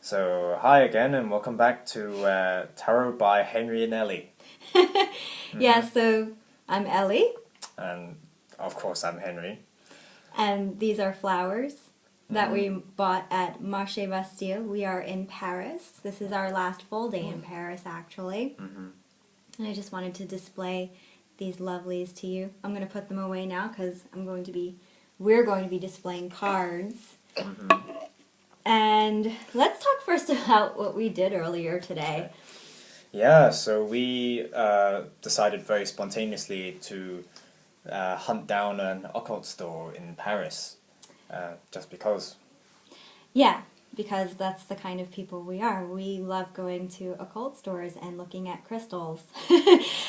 So, hi again, and welcome back to Tarot by Henry and Ellie. Yeah, so I'm Ellie. And, of course, I'm Henry. And these are flowers that we bought at Marché Bastille. We are in Paris. This is our last full day in Paris, actually. And I just wanted to display these lovelies to you. I'm going to put them away now because we're going to be displaying cards. And let's talk first about what we did earlier today. Yeah, so we decided very spontaneously to hunt down an occult store in Paris, just because. Yeah, because that's the kind of people we are. We love going to occult stores and looking at crystals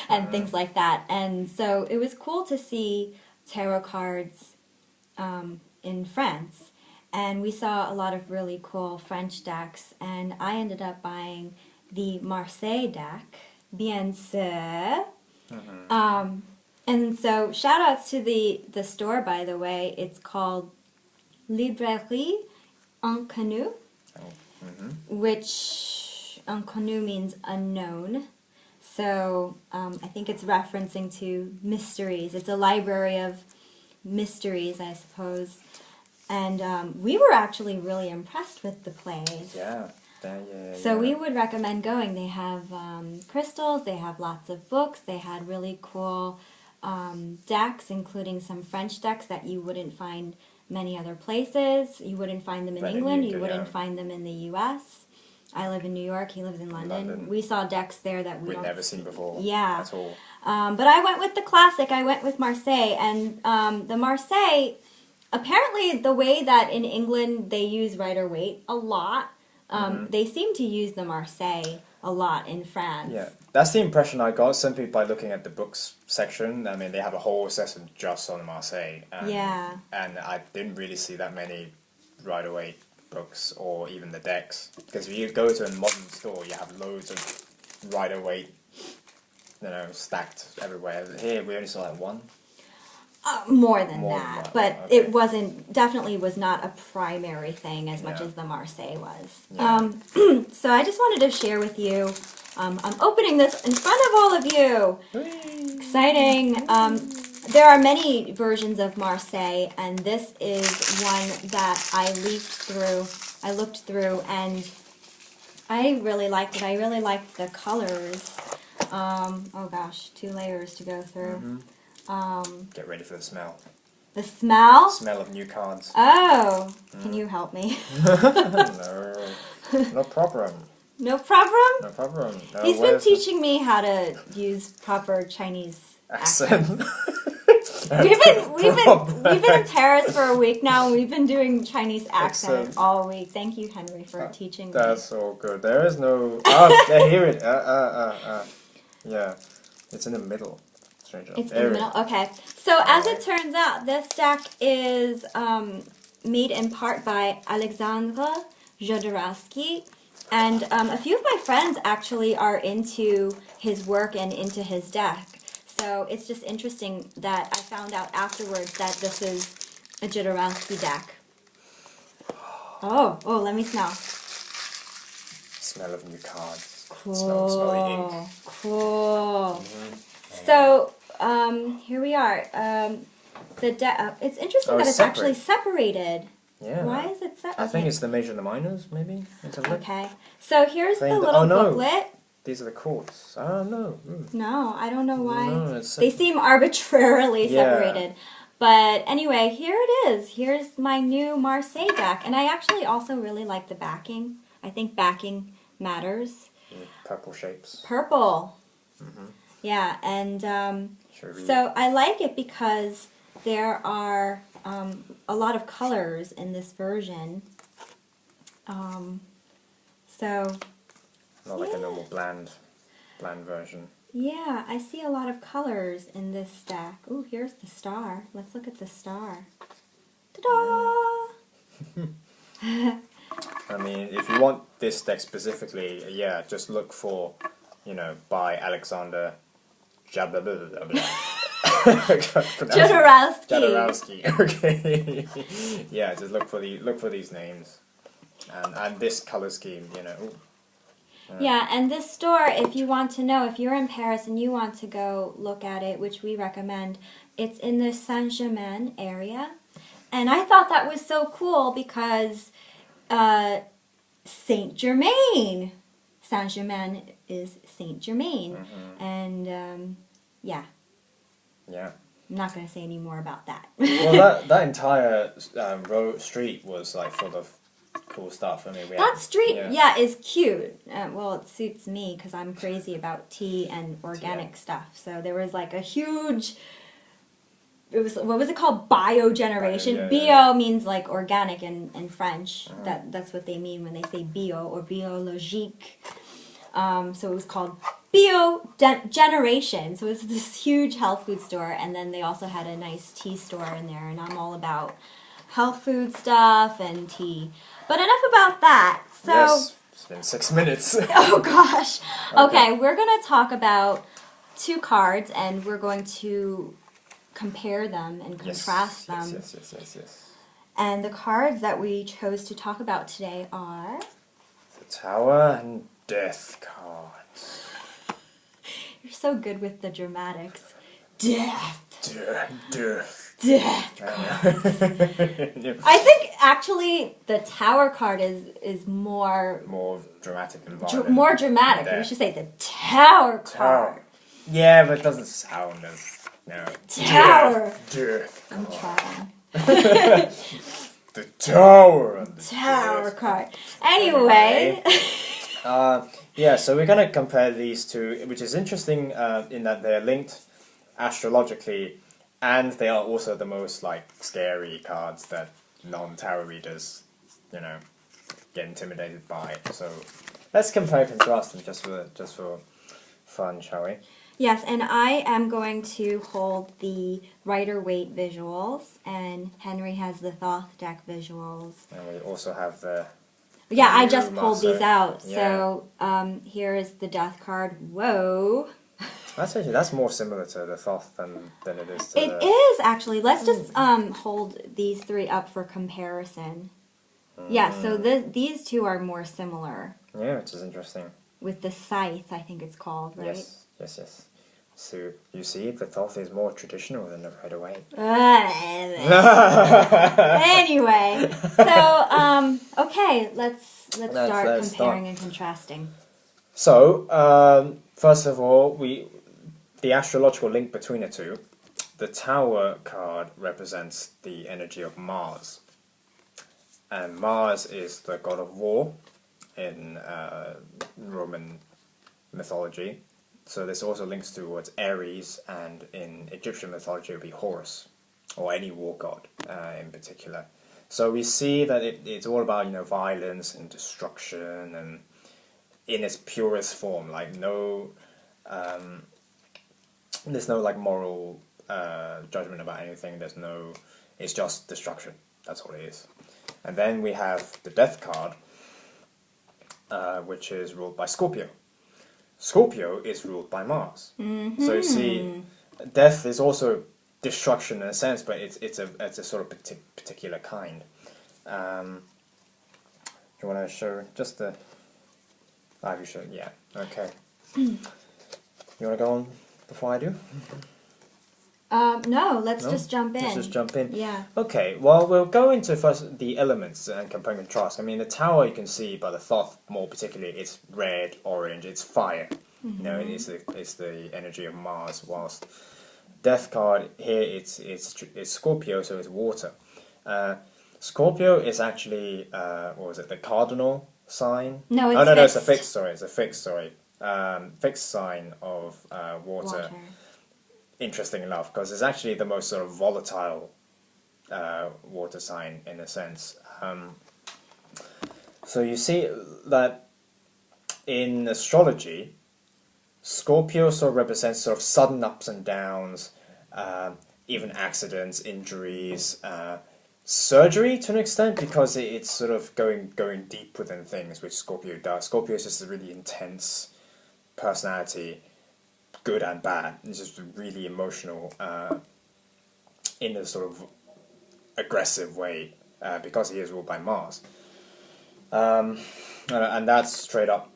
and things like that. And so it was cool to see tarot cards in France. And we saw a lot of really cool French decks. And I ended up buying the Marseille deck, bien sûr. And so shout outs to the store, by the way. It's called Librairie Inconnu, which Inconnu means unknown. So I think it's referencing to mysteries. It's a library of mysteries, I suppose. And we were actually really impressed with the place. Yeah. So we would recommend going. They have crystals, they have lots of books, they had really cool decks, including some French decks that you wouldn't find many other places. You wouldn't find them in England, you wouldn't find them in the US. I live in New York, he lives in London. We saw decks there that we'd never seen before at all. But I went with the classic, I went with Marseille, and the Marseille, apparently the way that in England they use Rider-Waite a lot, they seem to use the Marseille a lot in France. Yeah, that's the impression I got simply by looking at the books section. I mean, they have a whole section just on Marseille. And I didn't really see that many Rider-Waite books or even the decks. Because if you go to a modern store, you have loads of Rider-Waite, stacked everywhere. Here, we only saw like one. More than that, but okay. It definitely was not a primary thing as much as the Marseille was. Yeah. So I just wanted to share with you, I'm opening this in front of all of you. Whee! Exciting. There are many versions of Marseille, and this is one that I looked through, and I really liked it. I really liked the colors. Oh gosh, 2 layers to go through. Get ready for the smell. The smell? Smell of new cards. Oh, can you help me? No problem. No problem? No problem. No, He's been teaching me how to use proper Chinese accent. We've been in Paris for a week now, and we've been doing Chinese accent all week. Thank you, Henry, for teaching me. That's all good. There is no... Oh, I hear it. Yeah, it's in the middle. It's in the middle? Okay. So as it turns out, this deck is made in part by Alexandre Jodorowsky. And a few of my friends actually are into his work and into his deck. So it's just interesting that I found out afterwards that this is a Jodorowsky deck. Oh, let me smell. Smell of new cards. Cool. Smell the ink. Cool. So, here we are. It's interesting that it's actually separated. Yeah. Why is it separated? I think it's the major and the minors, maybe. Okay. So here's the little booklet. These are the chords. Oh, no. No, I don't know why. No, they seem arbitrarily separated. But anyway, here it is. Here's my new Marseille deck. And I actually also really like the backing. I think backing matters. Purple shapes. Purple. Yeah, and so I like it because there are a lot of colors in this version. Not like a normal bland version. Yeah, I see a lot of colors in this deck. Ooh, here's the star. Let's look at the star. Ta-da! I mean, if you want this deck specifically, just look for, by Alexander Jodorowsky. Jodorowsky. Okay. Yeah, just look for these names. And this color scheme, you know. Yeah, and this store, if you want to know, if you're in Paris and you want to go look at it, which we recommend, it's in the Saint-Germain area. And I thought that was so cool because Saint-Germain. Saint-Germain is Saint-Germain. And yeah. Yeah. I'm not going to say any more about that. Well, that entire street was like full of cool stuff. I mean, that street, yeah, is cute. Well, it suits me because I'm crazy about tea and organic stuff. So there was like a huge. It was, what was it called? Biogeneration. Bio means like organic in French. That's what they mean when they say bio or biologique. So it was called Generation. So it was this huge health food store, and then they also had a nice tea store in there. And I'm all about health food stuff and tea. But enough about that. So yes, it's been 6 minutes. Oh gosh. Okay, we're gonna talk about 2 cards, and we're going to compare them and contrast them. Yes. And the cards that we chose to talk about today are the Tower and Death cards. You're so good with the dramatics. Death. Death cards. I think actually the Tower card is more dramatic and violent. More dramatic. We should say the Tower card. Yeah, but it doesn't sound as Tower. Death. I'm trying. The Tower and the Tower card. Anyway. Yeah, so we're going to compare these two, which is interesting in that they're linked astrologically, and they are also the most like scary cards that non-tarot readers, you know, get intimidated by. So let's compare and contrast them just for fun, shall we? Yes, and I am going to hold the Rider-Waite visuals, and Henry has the Thoth deck visuals. And we also have the... Yeah, I just pulled these out. Yeah. So here is the Death card. Whoa. That's more similar to the Thoth than it is to It is, actually. Let's just hold these 3 up for comparison. Yeah, so these 2 are more similar. Yeah, which is interesting. With the Scythe, I think it's called, right? Yes. So, you see, the Thoth is more traditional than the Rider-Waite. Anyway, so, okay, let's start comparing and contrasting. So, first of all, the astrological link between the two. The Tower card represents the energy of Mars. And Mars is the god of war in Roman mythology. So this also links towards Aries, and in Egyptian mythology it would be Horus, or any war god in particular. So we see that it's all about, you know, violence and destruction, and in its purest form, like there's no like moral judgment about anything. It's just destruction. That's all it is. And then we have the Death card, which is ruled by Scorpio. Scorpio is ruled by Mars. Mm-hmm. So you see, death is also destruction in a sense, but it's a sort of particular kind. Do you want to show just the... you should, yeah, okay. You want to go on before I do? No, let's just jump in. Let's just jump in. Yeah. Okay, well, we'll go into first the elements and compare and contrast. I mean, the Tower you can see, but the Thoth more particularly, it's red, orange, it's fire. Mm-hmm. You know, it's the energy of Mars. Whilst Death card here, it's Scorpio, so it's water. Scorpio is actually what was it? The cardinal sign? No, it's a fixed. Sorry, it's a fixed. Sorry, fixed sign of water. Interesting enough, because it's actually the most sort of volatile water sign in a sense. So you see that in astrology, Scorpio sort of represents sort of sudden ups and downs, even accidents, injuries, surgery to an extent, because it's sort of going deep within things, which Scorpio does. Scorpio is just a really intense personality, good and bad. It's just really emotional in a sort of aggressive way, because he is ruled by Mars. And that's straight up,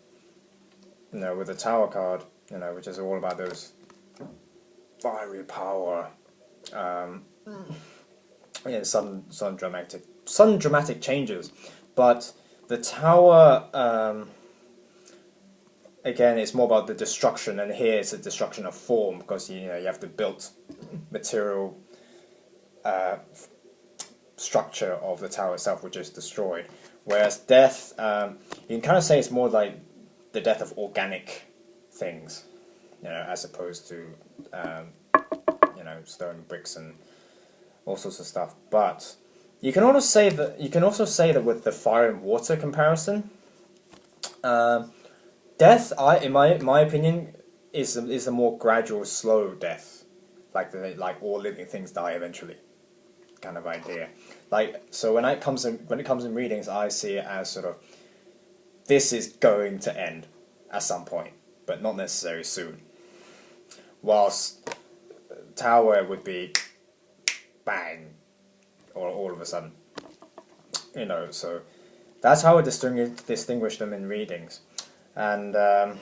with the Tower card, which is all about those fiery power. Some dramatic changes, but the Tower, again, it's more about the destruction, and here it's a destruction of form, because you have the built material structure of the Tower itself, which is destroyed. Whereas death, you can kind of say it's more like the death of organic things, as opposed to stone, bricks, and all sorts of stuff. But you can also say that with the fire and water comparison, death, in my opinion, is a more gradual, slow death, like all living things die eventually, kind of idea. So when it comes in readings, I see it as sort of, this is going to end at some point, but not necessarily soon. Whilst Tower would be bang, or all of a sudden, so that's how I distinguish them in readings. And I'd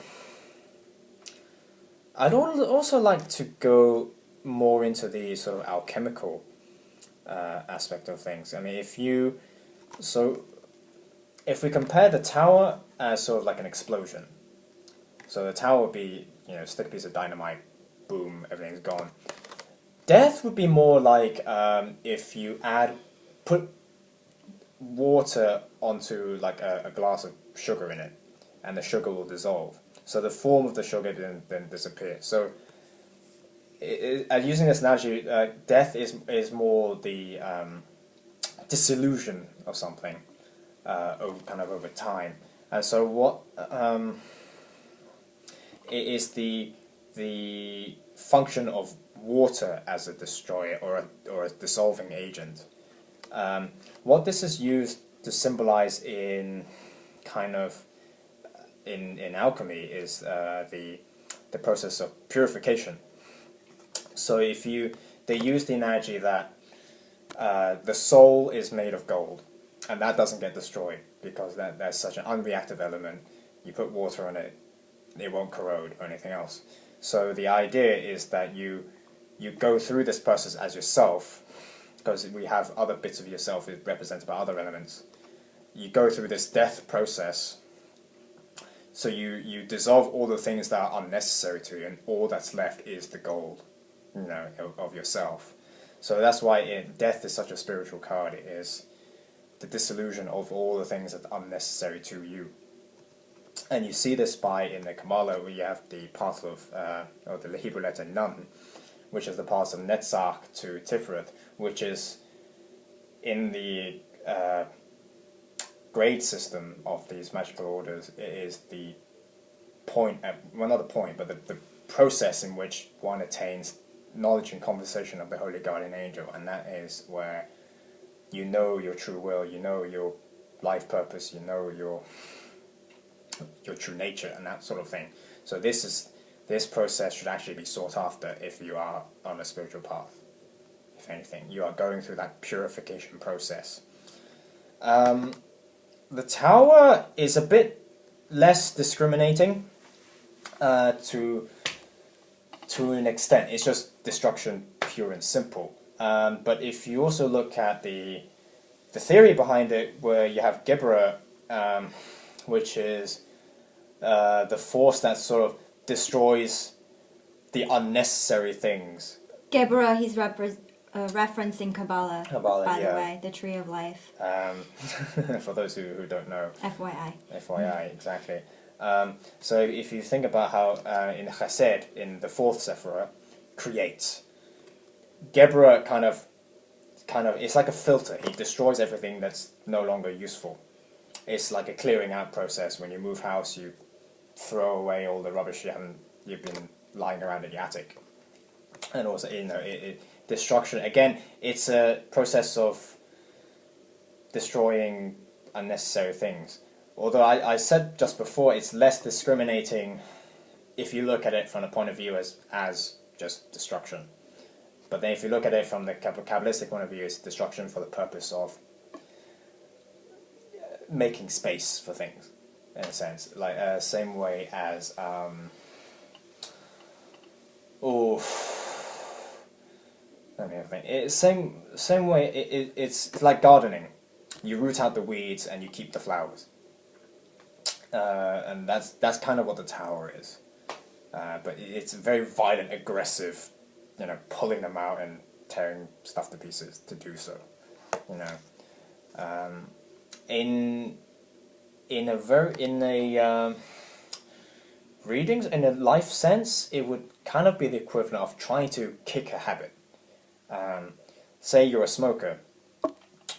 also like to go more into the sort of alchemical aspect of things. I mean, if we compare the Tower as sort of like an explosion, so the Tower would be, stick a piece of dynamite, boom, everything's gone. Death would be more like if you put water onto like a glass of sugar in it, and the sugar will dissolve. So the form of the sugar then disappear. So using this analogy, death is more the dissolution of something over time. And so what it is the function of water as a destroyer or a dissolving agent. What this is used to symbolize in alchemy is the process of purification. So they use the analogy that the soul is made of gold, and that doesn't get destroyed because that's such an unreactive element. You put water on it, it won't corrode or anything else. So the idea is that you go through this process as yourself, because we have other bits of yourself represented by other elements. You go through this death process, so you dissolve all the things that are unnecessary to you, and all that's left is the gold, of yourself. So that's why death is such a spiritual card. It is the dissolution of all the things that are unnecessary to you. And you see this in the Kabbalah, where you have the path of, or the Hebrew letter Nun, which is the path of Netzach to Tiferet, which is in the grade system of these magical orders. It is the point, well, not the point, but the process in which one attains knowledge and conversation of the Holy Guardian Angel, and that is where you know your true will, you know your life purpose, you know your true nature, and that sort of thing. So this process should actually be sought after if you are on a spiritual path. If anything, you are going through that purification process. The Tower is a bit less discriminating to an extent. It's just destruction, pure and simple. But if you also look at the theory behind it, where you have Geburah, which is the force that sort of destroys the unnecessary things. Geburah, he's referencing Kabbalah, by the way, the Tree of Life. For those who don't know. FYI. FYI, exactly. So if you think about how in Chesed, in the fourth Sephirah, creates, Geburah kind of, it's like a filter. He destroys everything that's no longer useful. It's like a clearing out process. When you move house, you throw away all the rubbish you've been lying around in your attic. And also, destruction, again, it's a process of destroying unnecessary things. Although I said just before, it's less discriminating if you look at it from the point of view as just destruction. But then if you look at it from the Kabbalistic point of view, it's destruction for the purpose of making space for things, in a sense. Like, same way as, let me think. Same way, it's like gardening. You root out the weeds and you keep the flowers. And that's kind of what the tower is. But it's very violent, aggressive, you know, pulling them out and tearing stuff to pieces to do so, you know. In readings, in a life sense, it would kind of be the equivalent of trying to kick a habit. Say you're a smoker,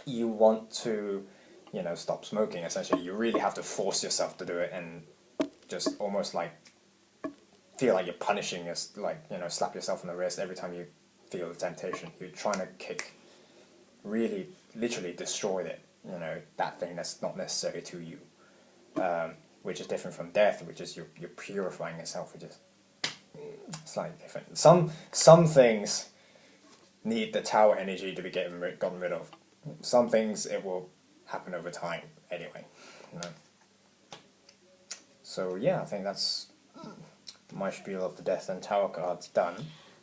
you want to, you know, stop smoking. Essentially, you really have to force yourself to do it, and just almost like feel like you're punishing like, you know, slap yourself on the wrist every time you feel the temptation. You're trying to kick, really, literally destroy it. You know, that thing that's not necessary to you, which is different from death, which is you're purifying yourself, which is slightly different. Some things need the tower energy to be gotten rid of. Some things it will happen over time anyway. You know? So yeah, I think that's my spiel of the death and tower cards done.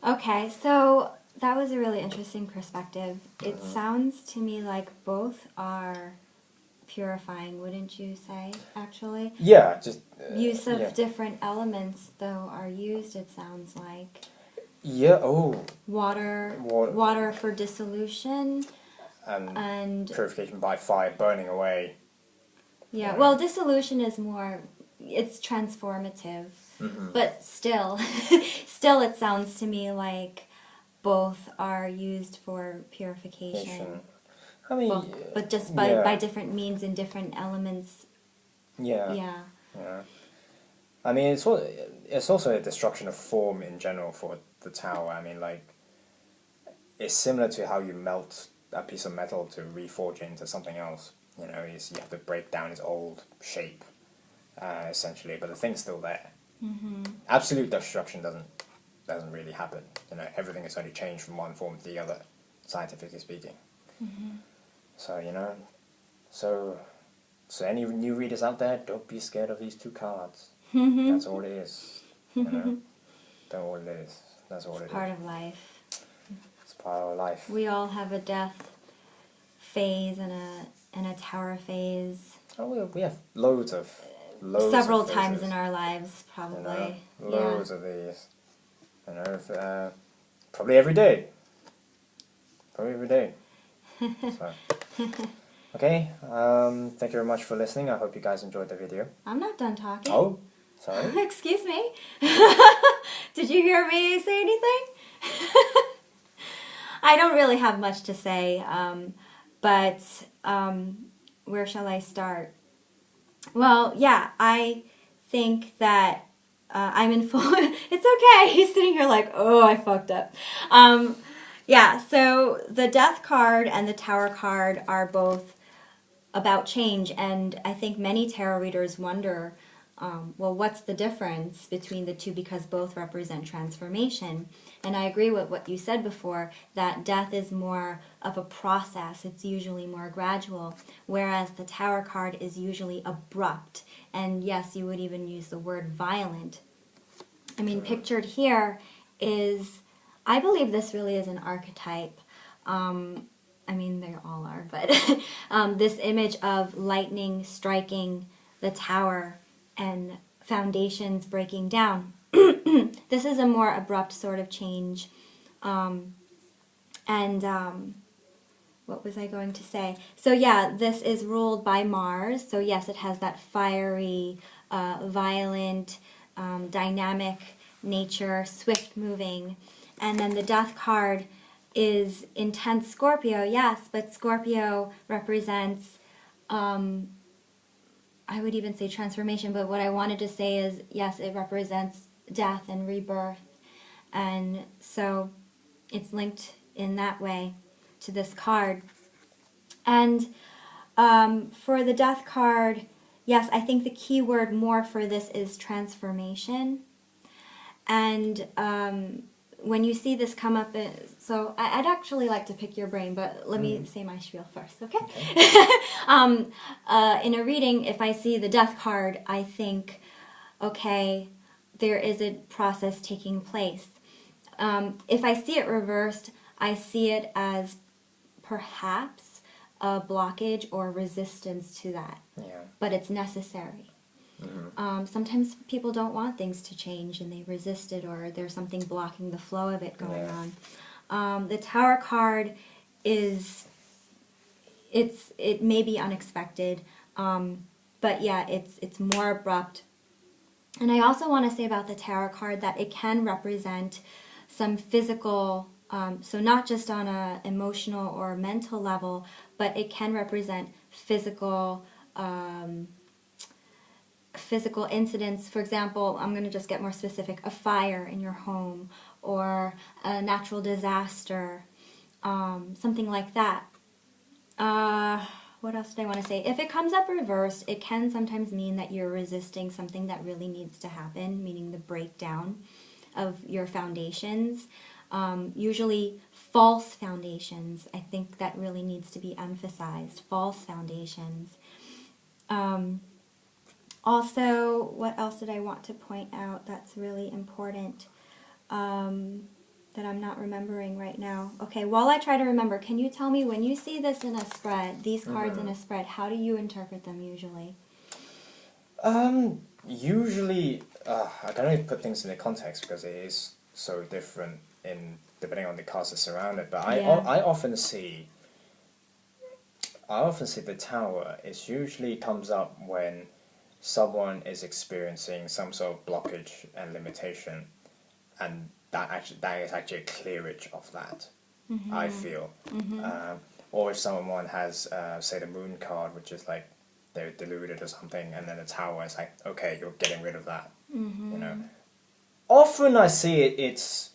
Okay, so that was a really interesting perspective. It sounds to me like both are purifying, wouldn't you say, actually? Yeah, just... use of different elements, though, are used, it sounds like. Yeah, oh. Water for dissolution. And purification by fire, burning away. Yeah, well, dissolution is more... it's transformative. But still, it sounds to me like both are used for purification. I mean, but just by different means and different elements. Yeah. I mean, it's also a destruction of form in general for the tower. I mean, like, it's similar to how you melt a piece of metal to reforge it into something else. You know, you have to break down its old shape, essentially, but the thing's still there. Absolute destruction doesn't really happen. You know, everything is only changed from one form to the other, scientifically speaking. So, you know, so any new readers out there, don't be scared of these two cards. That's all it is. You know, that's all it is. That's all it is. It's part of life. It's part of life. We all have a death phase and a tower phase. Oh, we have loads several of times in our lives, probably. You know, loads of these. You know, probably every day. So, okay, thank you very much for listening. I hope you guys enjoyed the video. I'm not done talking. Oh, sorry. Excuse me. Did you hear me say anything? I don't really have much to say, but where shall I start? Well, yeah, I think that I'm in full... It's okay. He's sitting here like, oh, I fucked up. Yeah, so the Death card and the Tower card are both about change, and I think many tarot readers wonder, well, what's the difference between the two, because both represent transformation. And I agree with what you said before, that death is more of a process. It's usually more gradual, whereas the Tower card is usually abrupt. And yes, you would even use the word violent. I mean, pictured here is, I believe this really is an archetype. I mean, they all are, but this image of lightning striking the tower and foundations breaking down. This is a more abrupt sort of change. What was I going to say? So yeah, this is ruled by Mars. So yes, it has that fiery, violent, dynamic nature, swift moving. And then the Death card is intense Scorpio, yes, but Scorpio represents, I would even say transformation, but what I wanted to say is, yes, it represents death and rebirth. And so it's linked in that way to this card. And for the Death card, yes, I think the key word more for this is transformation. And when you see this come up, so I'd actually like to pick your brain, but let me say my spiel first, okay? In a reading, if I see the death card, I think, okay, there is a process taking place. If I see it reversed, I see it as perhaps a blockage or resistance to that. Yeah. But it's necessary. Sometimes people don't want things to change and they resist it, or there's something blocking the flow of it going on. The Tower card it may be unexpected, but yeah, it's more abrupt. And I also want to say about the Tower card that it can represent some physical, so not just on an emotional or mental level, but it can represent physical incidents. For example, I'm going to just get more specific, a fire in your home or a natural disaster, something like that. What else did I want to say? If it comes up reversed, it can sometimes mean that you're resisting something that really needs to happen, meaning the breakdown of your foundations. Usually false foundations. I think that really needs to be emphasized. False foundations. Also, what else did I want to point out that's really important that I'm not remembering right now? Okay, while I try to remember, can you tell me when you see this in a spread, these cards in a spread, how do you interpret them usually? Usually, I can only put things in the context because it is so different depending on the cards that surround it. But I often see the Tower. It usually comes up when someone is experiencing some sort of blockage and limitation, and that is actually a clearage of that. I feel, or if someone has say the Moon card, which is like they're deluded or something, and then the Tower is like, okay, you're getting rid of that. You know, often I see it's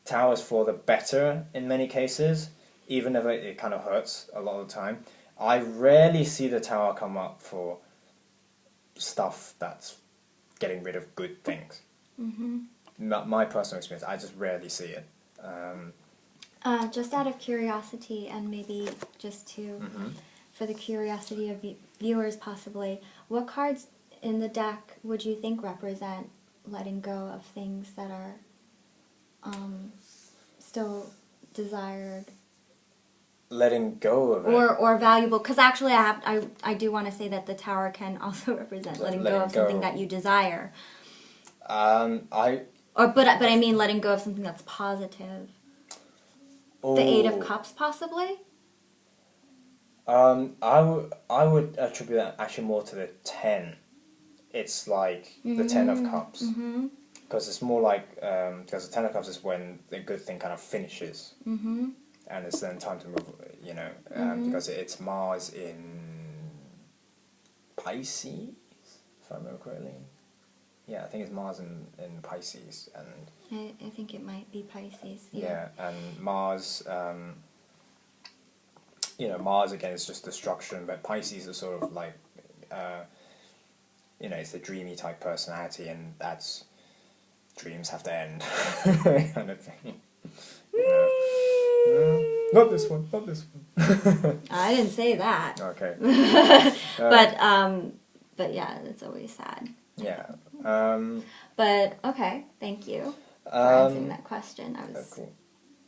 Towers for the better in many cases, even if it kind of hurts a lot of the time. I rarely see the Tower come up for stuff that's getting rid of good things. My personal experience, I just rarely see it. Just out of curiosity, and maybe just for the curiosity of viewers possibly, what cards in the deck would you think represent letting go of things that are still desired? Letting go of it, or valuable, because actually I do want to say that the Tower can also represent letting go of something that you desire. But I mean letting go of something that's positive. The Eight of Cups, possibly. I would attribute that actually more to the 10. It's like the 10 of Cups, because it's more like because the 10 of Cups is when the good thing kind of finishes. And it's then time to move, you know, because it's Mars in Pisces, if I remember correctly. Yeah, I think it's Mars in Pisces, and I think it might be Pisces. Yeah, and Mars, you know, Mars again is just destruction, but Pisces is sort of like, you know, it's the dreamy type personality, and that's dreams have to end, kind of thing. Not this one, not this one. I didn't say that. Okay. But yeah, it's always sad. Yeah. But okay, thank you for answering that question. I was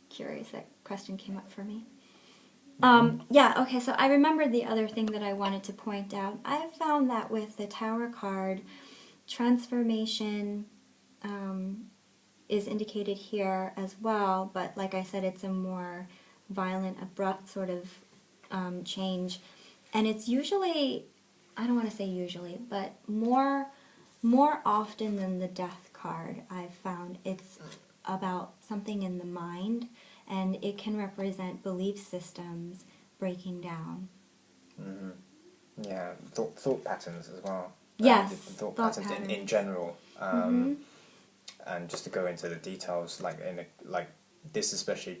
curious. That question came up for me. Yeah, okay, so I remembered the other thing that I wanted to point out. I have found that with the Tower card, transformation is indicated here as well, but like I said, it's a more violent, abrupt sort of change. And it's usually, I don't want to say usually, but more often than the Death card, I've found it's about something in the mind, and it can represent belief systems breaking down. Yeah, thought patterns as well. Yes, thought patterns in general. And just to go into the details, like this is especially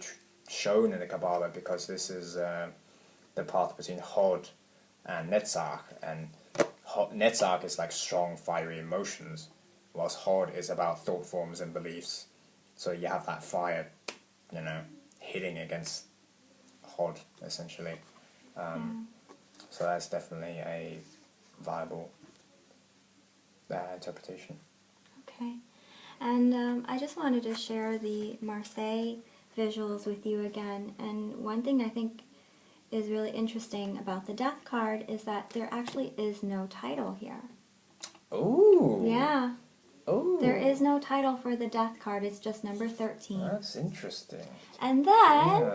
shown in the Kabbalah because this is the path between Hod and Netzach, and Netzach is like strong, fiery emotions, whilst Hod is about thought forms and beliefs. so you have that fire, you know, hitting against hod, essentially. So that's definitely a viable interpretation. Okay. And I just wanted to share the Marseille visuals with you again. And one thing I think is really interesting about the death card is that there actually is no title here. Ooh. Yeah. Ooh. There is no title for the death card. It's just number 13. That's interesting. And then,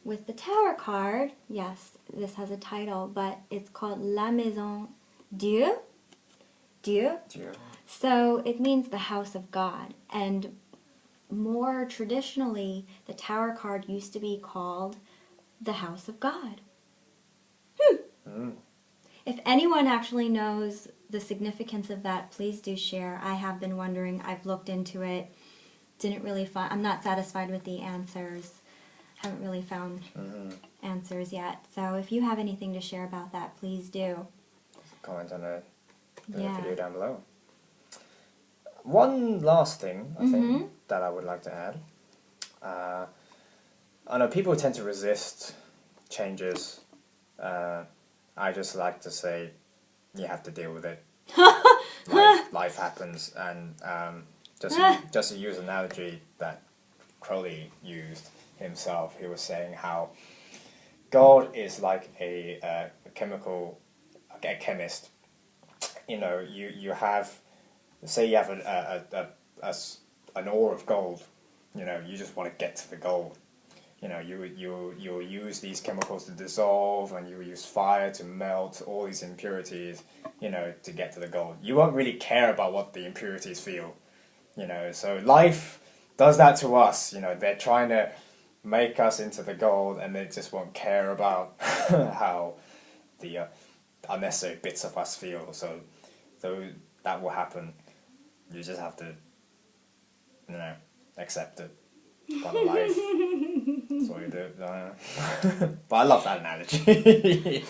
with the Tower card, yes, this has a title, but it's called La Maison Dieu. Dieu. Dieu. So it means the house of God. And more traditionally, the Tower card used to be called the house of God. If anyone actually knows the significance of that, please do share. I have been wondering. I've looked into it. Didn't really find. I'm not satisfied with the answers. Haven't really found answers yet. So if you have anything to share about that, please do. Comment on the video down below. One last thing, I think, that I would like to add. I know people tend to resist changes. I just like to say you have to deal with it. Life happens, and just to use an analogy that Crowley used himself, he was saying how God is like a chemist. You know, you have, say you have an ore of gold. You know, you just want to get to the gold. You know, you'll use these chemicals to dissolve, and you use fire to melt all these impurities, you know, to get to the gold. You won't really care about what the impurities feel, you know. So life does that to us, you know. They're trying to make us into the gold, and they just won't care about how the unnecessary bits of us feel. So that will happen. You just have to, you know, accept it. Part of life. That's what you do. But I love that analogy.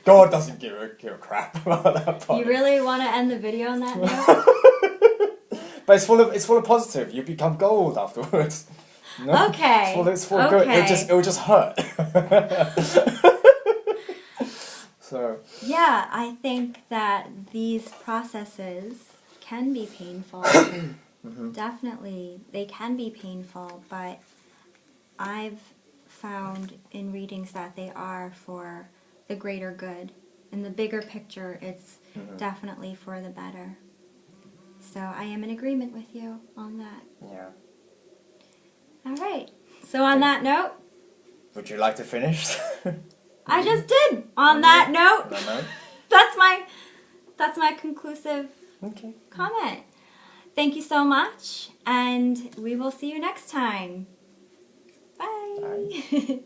God doesn't give a crap about that part. You really want to end the video on that note? But it's full of positive. You become gold afterwards. No? Okay. It's full of good. It will just hurt. So. Yeah, I think that these processes can be painful. Definitely, they can be painful, but I've found in readings that they are for the greater good. In the bigger picture, it's definitely for the better. So I am in agreement with you on that. Yeah. All right. So on that note... Would you like to finish? I just did! On that note! That's my conclusive comment. Thank you so much, and we will see you next time. Bye.